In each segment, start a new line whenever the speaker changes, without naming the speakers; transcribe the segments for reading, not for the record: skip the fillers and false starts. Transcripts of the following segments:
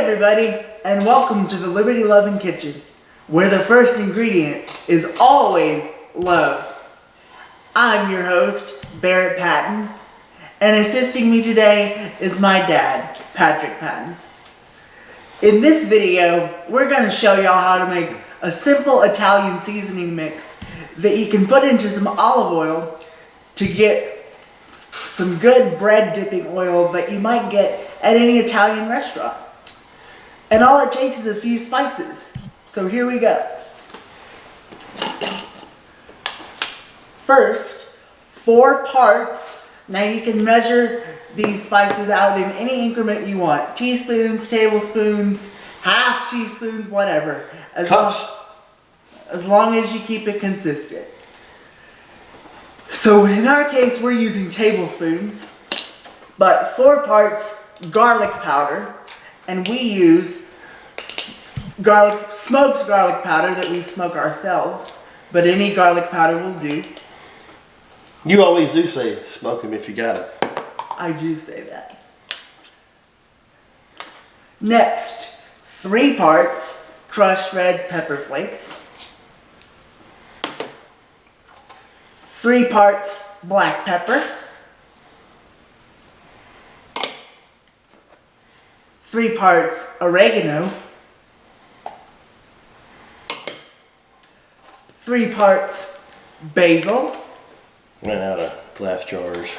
everybody, and welcome to the Liberty Loving Kitchen, where the first ingredient is always love. I'm your host, Barrett Patton, and assisting me today is my dad, Patrick Patton. In this video, we're going to show y'all how to make a simple Italian seasoning mix that you can put into some olive oil to get some good bread dipping oil that you might get at any Italian restaurant. And all it takes is a few spices. So here we go. First, 4 parts. Now you can measure these spices out in any increment you want. Teaspoons, tablespoons, half teaspoons, whatever. As long as you keep it consistent. So in our case, we're using tablespoons, but 4 parts garlic powder, and we use smoked garlic powder that we smoke ourselves, but any garlic powder will do.
You always do say smoke them if you got it.
I do say that. Next, 3 parts crushed red pepper flakes, 3 parts black pepper, 3 parts oregano, 3 parts basil,
Ran out of glass jars.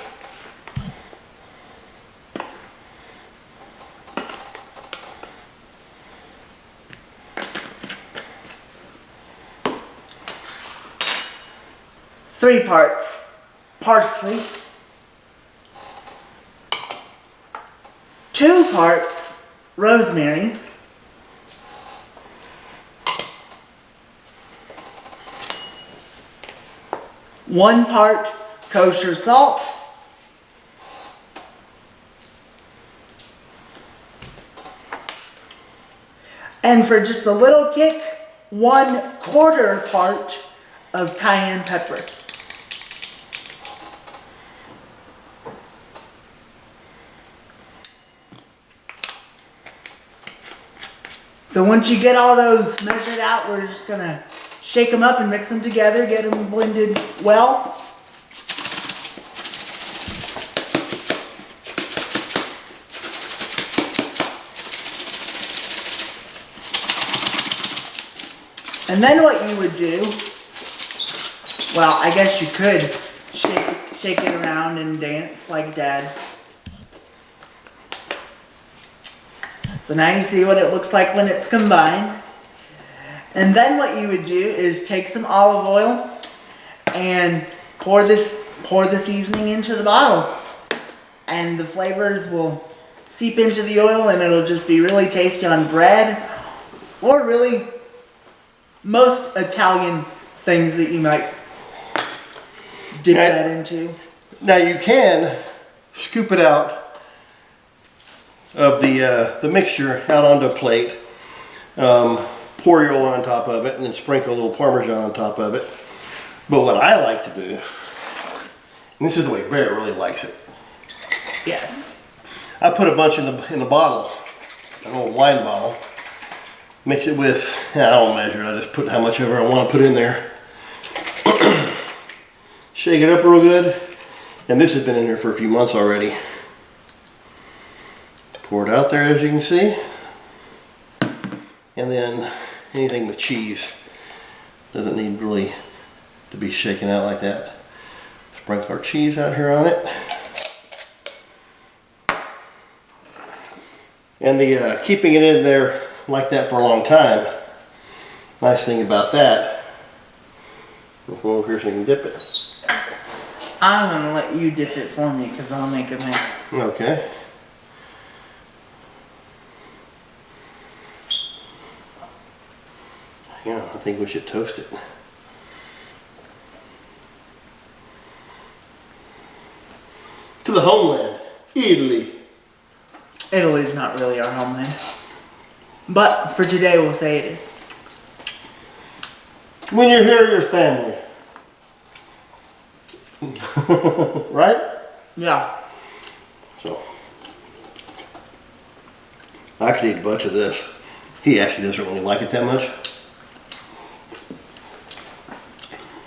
3 parts parsley, 2 parts rosemary, 1 part kosher salt, and for just a little kick, 1/4 part of cayenne pepper. So once you get all those measured out, we're just gonna shake them up and mix them together, get them blended well. And then what you would do, well, I guess you could shake it around and dance like Dad. So now you see what it looks like when it's combined. And then what you would do is take some olive oil and pour the seasoning into the bottle. And the flavors will seep into the oil and it'll just be really tasty on bread, or really most Italian things that you might dip that into.
Now you can scoop it out of the mixture out onto a plate, pour your oil on top of it, and then sprinkle a little Parmesan on top of it. But what I like to do, and this is the way Barrett really likes it.
Yes.
I put a bunch in the bottle, an old wine bottle. Mix it with, I don't measure it, I just put how much ever I want to put in there. Shake it up real good. And this has been in here for a few months already. Pour it out there, as you can see. And then anything with cheese doesn't need really to be shaken out like that. Sprinkle our cheese out here on it. And the keeping it in there like that for a long time, nice thing about that, we'll go over here so you can dip it.
I'm going to let you dip it for me because I'll make a mess.
Okay. Yeah, I think we should toast it. To the homeland, Italy.
Italy's not really our homeland, but for today we'll say it is.
When you're here, your family. Right?
Yeah.
So, I actually ate a bunch of this. He actually doesn't really like it that much.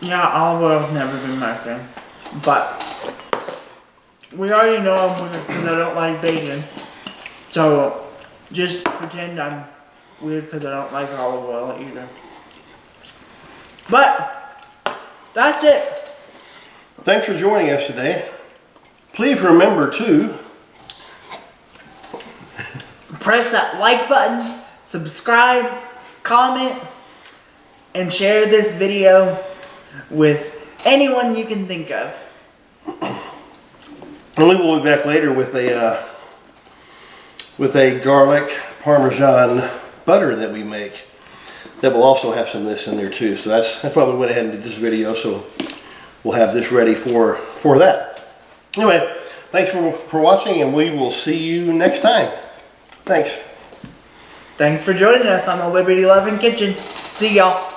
Yeah, olive oil's never been my thing. But we already know I'm with it because I don't like bacon. So just pretend I'm weird because I don't like olive oil either. But that's it.
Thanks for joining us today. Please remember to
press that like button, subscribe, comment, and share this video with anyone you can think of.
And we will be back later with a garlic Parmesan butter that we make. That will also have some of this in there too. So that's why we went ahead and did this video. So we'll have this ready for that. Anyway, thanks for watching, and we will see you next time. Thanks.
Thanks for joining us on the Liberty Loving Kitchen. See y'all.